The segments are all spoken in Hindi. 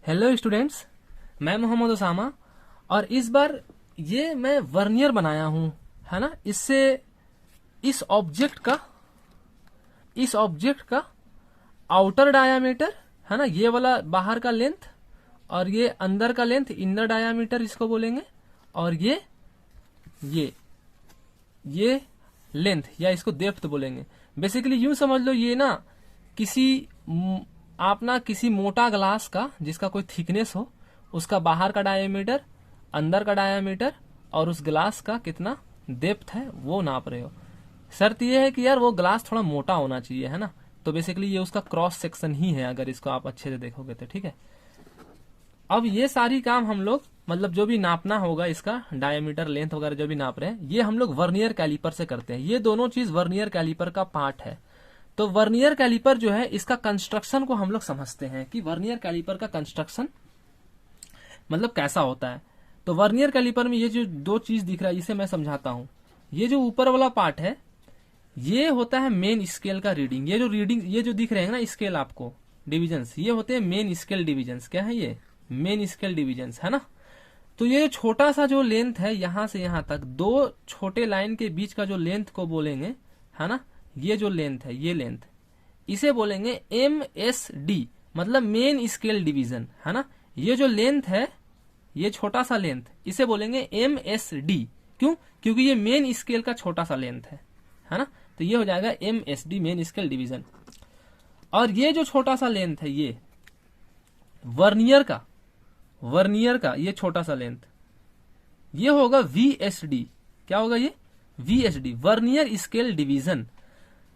हेलो स्टूडेंट्स, मैं मोहम्मद उसामा और इस बार ये मैं वर्नियर बनाया हूँ, है ना। इससे इस ऑब्जेक्ट का आउटर डायामीटर, है ना, ये वाला बाहर का लेंथ और ये अंदर का लेंथ, इनर डायामीटर इसको बोलेंगे। और ये लेंथ या इसको डेप्थ बोलेंगे। बेसिकली यूं समझ लो, ये ना किसी मोटा ग्लास का जिसका कोई थिकनेस हो, उसका बाहर का डायमीटर, अंदर का डायमीटर और उस ग्लास का कितना डेप्थ है वो नाप रहे हो। शर्त ये है कि यार वो ग्लास थोड़ा मोटा होना चाहिए, है ना। तो बेसिकली ये उसका क्रॉस सेक्शन ही है, अगर इसको आप अच्छे से देखोगे तो, ठीक है। अब ये सारी काम हम लोग, मतलब जो भी नापना होगा, इसका डायमीटर, लेंथ वगैरह जो भी नाप रहे हैं, ये हम लोग वर्नियर कैलिपर से करते हैं। ये दोनों चीज वर्नियर कैलिपर का पार्ट है। तो वर्नियर कैलिपर जो है, इसका कंस्ट्रक्शन को हम लोग समझते हैं कि वर्नियर कैलिपर का कंस्ट्रक्शन मतलब कैसा होता है। तो वर्नियर कैलिपर में ये जो दो चीज दिख रहा है, इसे मैं समझाता हूं। ये जो ऊपर वाला पार्ट है, ये होता है मेन स्केल का रीडिंग। ये जो दिख रहे हैं ना स्केल आपको, डिविजन्स, ये होते हैं मेन स्केल डिविजन्स। क्या है ये? मेन स्केल डिविजन्स, है ना। तो ये छोटा सा जो लेंथ है, यहां से यहां तक, दो छोटे लाइन के बीच का जो लेंथ को बोलेंगे, है ना, ये जो लेंथ है, ये लेंथ, इसे बोलेंगे MSD, मतलब मेन स्केल डिवीजन, है ना। ये जो लेंथ है, ये छोटा सा लेंथ, इसे बोलेंगे MSD। क्यों? क्योंकि ये मेन स्केल का छोटा सा लेंथ है ना। तो ये हो जाएगा MSD, मेन स्केल डिवीजन। और ये जो छोटा सा लेंथ है, ये वर्नियर का ये छोटा सा लेंथ, ये होगा VSD। क्या होगा ये? VSD, वर्नियर स्केल डिवीजन,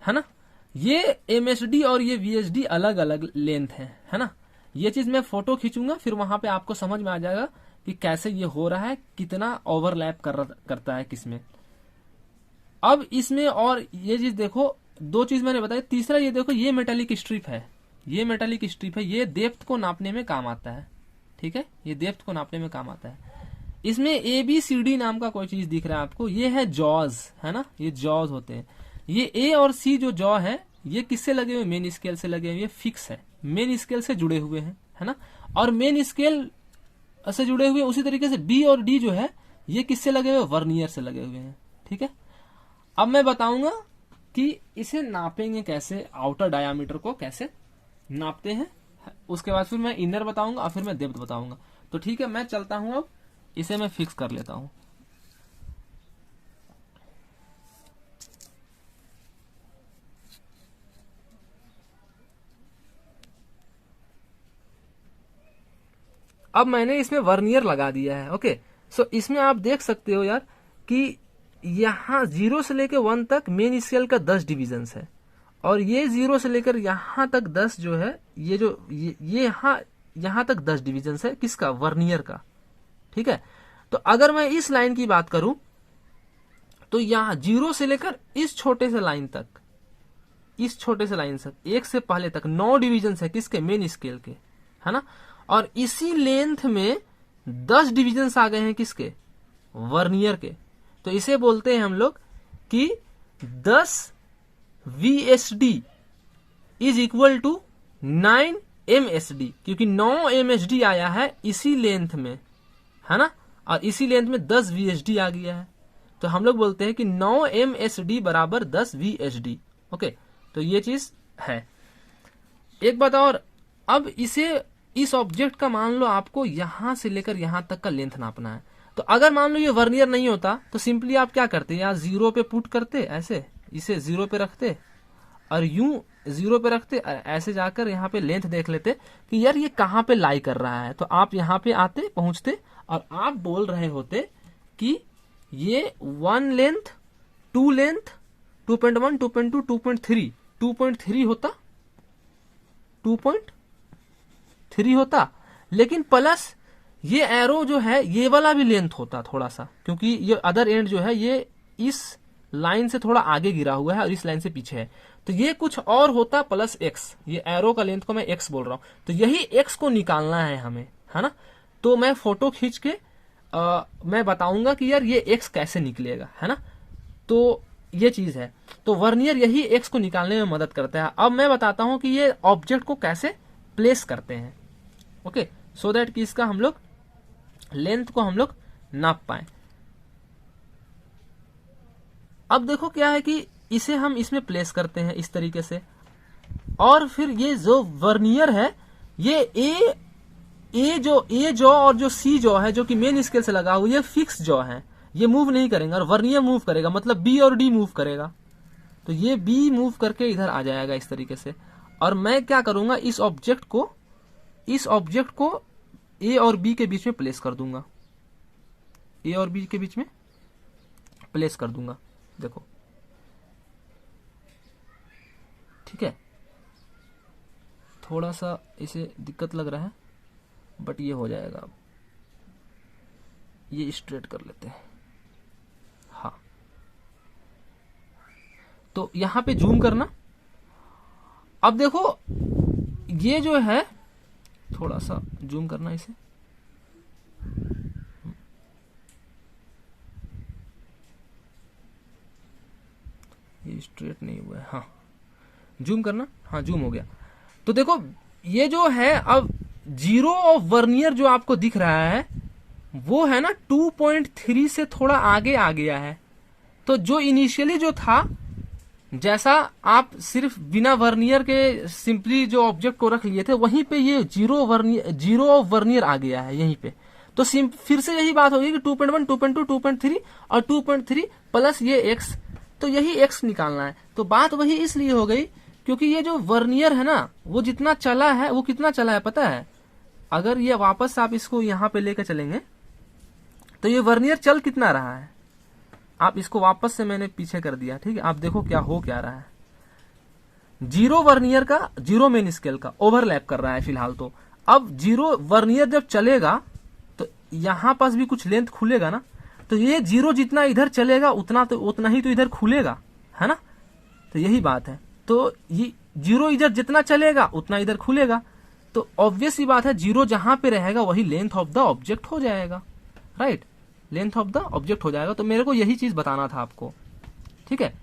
है ना। ये MSD और ये VSD अलग अलग लेंथ है ना। ये चीज मैं फोटो खींचूंगा, फिर वहां पे आपको समझ में आ जाएगा कि कैसे ये हो रहा है, कितना ओवरलैप करता है किसमें। अब इसमें और ये चीज देखो, दो चीज मैंने बताई। तीसरा ये देखो, ये मेटालिक स्ट्रिप है, ये डेप्थ को नापने में काम आता है, ठीक है। ये डेप्थ को नापने में काम आता है। इसमें ABCD नाम का कोई चीज दिख रहा है आपको, ये है जॉज, है ना। ये जॉज होते हैं। ये A और C जो जॉ है, ये किससे लगे हुए? मेन स्केल से लगे हुए। ये फिक्स है, मेन स्केल से जुड़े हुए हैं, है ना। और मेन स्केल से जुड़े हुए उसी तरीके से B और D जो है, ये किससे लगे हुए? वर्नियर से लगे हुए हैं, ठीक है। अब मैं बताऊंगा कि इसे नापेंगे कैसे, आउटर डायामीटर को कैसे नापते हैं। उसके बाद फिर मैं इनर बताऊंगा और फिर मैं डेप्थ बताऊंगा। तो ठीक है, मैं चलता हूं, अब इसे मैं फिक्स कर लेता हूं। अब मैंने इसमें वर्नियर लगा दिया है, ओके। सो इसमें आप देख सकते हो यार कि यहाँ 0 से लेकर 1 तक मेन स्केल का 10 डिविजन है, और ये 0 से लेकर यहाँ तक 10 जो है, ये यहाँ तक 10 डिविजन है। किसका? वर्नियर का, ठीक है। तो अगर मैं इस लाइन की बात करूं, तो यहाँ 0 से लेकर इस छोटे से लाइन तक, एक से पहले तक 9 डिविजन है। किसके? मेन स्केल के, है ना। और इसी लेंथ में 10 डिविजन आ गए हैं, किसके? वर्नियर के। तो इसे बोलते हैं हम लोग कि 10 VSD is equal to 9 MSD, क्योंकि 9 MSD आया है इसी लेंथ में, है ना। और इसी लेंथ में 10 VSD आ गया है। तो हम लोग बोलते हैं कि 9 MSD बराबर 10 VSD, ओके। तो ये चीज है। एक बात और, अब इस ऑब्जेक्ट का मान लो आपको यहां से लेकर यहां तक का लेंथ नापना है। तो अगर मान लो ये वर्नियर नहीं होता, तो सिंपली आप क्या करते? यहाँ 0 पे पुट करते, ऐसे इसे 0 पे रखते और यूं 0 पे रखते, ऐसे जाकर यहाँ पे लेंथ देख लेते कि यार ये कहाँ पे लाई कर रहा है। तो आप यहाँ पे आते, पहुंचते, और आप बोल रहे होते कि ये 1 लेंथ, 2 लेंथ, 2.1, 2.2, 2.3 होता, 2.3 होता। लेकिन प्लस ये एरो जो है, ये वाला भी लेंथ होता थोड़ा सा, क्योंकि ये अदर एंड जो है, ये इस लाइन से थोड़ा आगे गिरा हुआ है और इस लाइन से पीछे है। तो ये कुछ और होता प्लस x। ये एरो का लेंथ को मैं x बोल रहा हूं। तो यही x को निकालना है हमें, है ना। तो मैं फोटो खींच के मैं बताऊंगा कि यार ये x कैसे निकलेगा, है ना। तो ये चीज है। तो वर्नियर यही x को निकालने में मदद करता है। अब मैं बताता हूं कि ये ऑब्जेक्ट को कैसे प्लेस करते हैं, ओके। सो दैट कि इसका हम लोग लेंथ को हम लोग नाप पाए। अब देखो क्या है कि इसे हम इसमें प्लेस करते हैं इस तरीके से, और फिर ये जो वर्नियर है ये ए जॉ और जो सी जॉ है जो कि मेन स्केल से लगा हुआ, ये फिक्स जॉ है, ये मूव नहीं करेंगे, और वर्नियर मूव करेगा, मतलब बी और डी मूव करेगा। तो ये बी मूव करके इधर आ जाएगा इस तरीके से, और मैं क्या करूंगा, इस ऑब्जेक्ट को ए और बी के बीच में प्लेस कर दूंगा, ए और बी के बीच में प्लेस कर दूंगा। देखो ठीक है, थोड़ा सा इसे दिक्कत लग रहा है बट ये हो जाएगा। अब ये स्ट्रेट कर लेते हैं। हाँ, तो यहां पे जूम करना। अब देखो ये जो है, थोड़ा सा जूम करना इसे, ये स्ट्रेट नहीं हुआ है। हाँ, जूम करना। हाँ, जूम हो गया। तो देखो ये जो है अब जीरो ऑफ वर्नियर जो आपको दिख रहा है वो है ना 2.3 से थोड़ा आगे आ गया है। तो जो इनिशियली जो था, जैसा आप सिर्फ बिना वर्नियर के सिंपली जो ऑब्जेक्ट को रख लिए थे, वहीं पे ये जीरो ऑफ वर्नियर आ गया है यहीं पे। तो फिर से यही बात होगी कि 2.1, 2.2, 2.3 और 2.3 प्लस ये x, तो यही x निकालना है। तो बात वही इसलिए हो गई क्योंकि ये जो वर्नियर है ना वो जितना चला है, वो कितना चला है पता है? अगर ये वापस आप इसको यहां पे लेकर चलेंगे तो ये वर्नियर चल कितना रहा है, आप इसको वापस से मैंने पीछे कर दिया, ठीक है। आप देखो क्या हो क्या रहा है, जीरो वर्नियर का जीरो मेन स्केल का ओवरलैप कर रहा है फिलहाल। तो अब जीरो वर्नियर जब चलेगा तो यहां पास भी कुछ लेंथ खुलेगा ना, तो ये जीरो जितना इधर चलेगा उतना ही तो इधर खुलेगा, है ना। तो यही बात है। तो ये जीरो इधर जितना चलेगा उतना इधर खुलेगा, तो ऑब्वियस ही बात है जीरो जहां पे रहेगा वही लेंथ ऑफ द ऑब्जेक्ट हो जाएगा, right, length of the object हो जाएगा। तो मेरे को यही चीज बताना था आपको, ठीक है।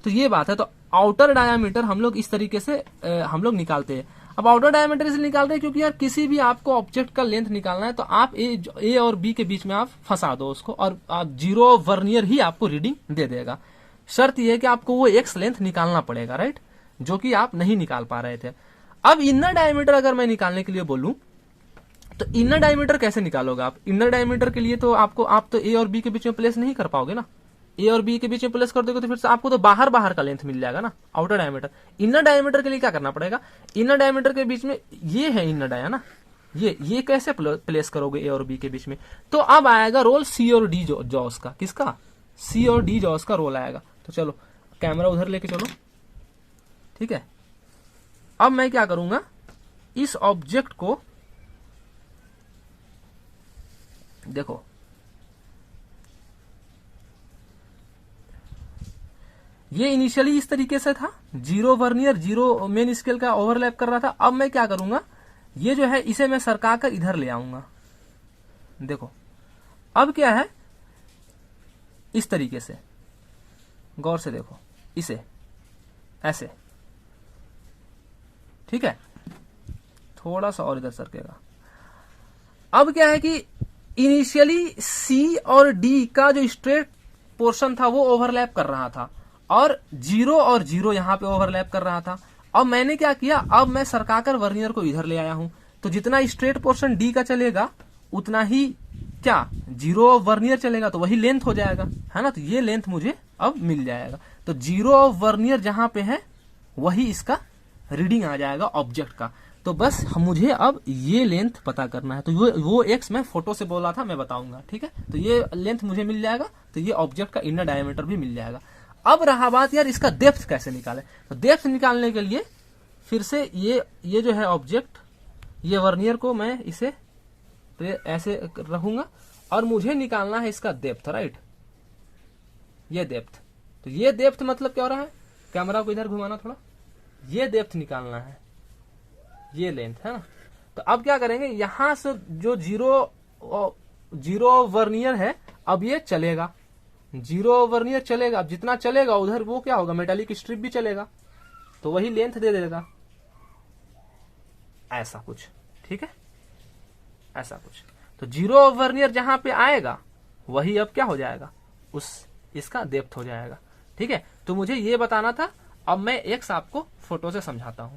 तो ये बात है। तो आउटर डायामीटर हम लोग इस तरीके से हम लोग निकालते हैं। अब आउटर डायमीटर इसलिए निकालते हैं क्योंकि यार किसी भी आपको ऑब्जेक्ट का लेंथ निकालना है तो आप ए और बी के बीच में आप फंसा दो उसको, और आप जीरो वर्नियर ही आपको रीडिंग दे देगा। शर्त यह है कि आपको वो एक्स लेंथ निकालना पड़ेगा, राइट, जो कि आप नहीं निकाल पा रहे थे। अब इनर डायमीटर अगर मैं निकालने के लिए बोलूं तो इनर डायमीटर कैसे निकालोगे आप? इनर डायमीटर के लिए तो आप तो ए और बी के बीच में प्लेस नहीं कर पाओगे ना। ए और बी के बीच में प्लेस कर दोगे तो फिर से आपको तो बाहर का लेंथ मिल जाएगा ना, आउटर डायमीटर। इनर डायमीटर के लिए क्या करना पड़ेगा? इनर डायमीटर के बीच में ये है इनर डाया ना, ये कैसे प्लेस करोगे ए और बी के बीच में? तो अब आएगा रोल सी और डी जॉस का। किसका? सी और डी जॉस का रोल आएगा। तो चलो कैमरा उधर लेके चलो, ठीक है। अब मैं क्या करूंगा, इस ऑब्जेक्ट को देखो, ये इनिशियली इस तरीके से था, zero vernier zero main scale का ओवरलैप कर रहा था। अब मैं क्या करूंगा, ये जो है इसे मैं सरका कर इधर ले आऊंगा। देखो अब क्या है, इस तरीके से गौर से देखो, इसे ऐसे, ठीक है, थोड़ा सा और इधर सरकेगा। अब क्या है कि इनिशियली सी और डी का जो स्ट्रेट पोर्शन था वो ओवरलैप कर रहा था, और जीरो यहां पे ओवरलैप कर रहा था। अब मैंने क्या किया, अब मैं सरकाकर वर्नियर को इधर ले आया हूं। तो जितना स्ट्रेट पोर्शन डी का चलेगा उतना ही क्या जीरो ऑफ वर्नियर चलेगा, तो वही लेंथ हो जाएगा, है ना। तो ये लेंथ मुझे अब मिल जाएगा। तो जीरो ऑफ वर्नियर जहां पे है वही इसका रीडिंग आ जाएगा ऑब्जेक्ट का। तो बस मुझे अब ये लेंथ पता करना है। तो वो एक्स मैं फोटो से बोला था, मैं बताऊंगा, ठीक है। तो ये लेंथ मुझे मिल जाएगा, तो ये ऑब्जेक्ट का इनर डायमीटर भी मिल जाएगा। अब रहा बात यार इसका डेप्थ कैसे निकाले। तो डेप्थ निकालने के लिए फिर से ये जो है ऑब्जेक्ट, ये वर्नियर को मैं इसे ऐसे रखूंगा, और मुझे निकालना है इसका डेप्थ, राइट, ये डेप्थ। तो ये डेप्थ मतलब क्या हो रहा है, कैमरा को इधर घुमाना थोड़ा, ये डेप्थ निकालना है, ये लेंथ है ना। तो अब क्या करेंगे, यहां से जो जीरो वर्नियर है अब ये चलेगा, जीरो वर्नियर चलेगा। अब जितना चलेगा उधर वो क्या होगा, मेटालिक स्ट्रिप भी चलेगा, तो वही लेंथ दे देगा, ऐसा कुछ, ठीक है। ऐसा कुछ। तो जीरो ऑफ वर्नियर जहां पे आएगा वही अब क्या हो जाएगा, उस इसका डेप्थ हो जाएगा। ठीक है, तो मुझे ये बताना था। अब मैं एक्स आपको फोटो से समझाता हूं।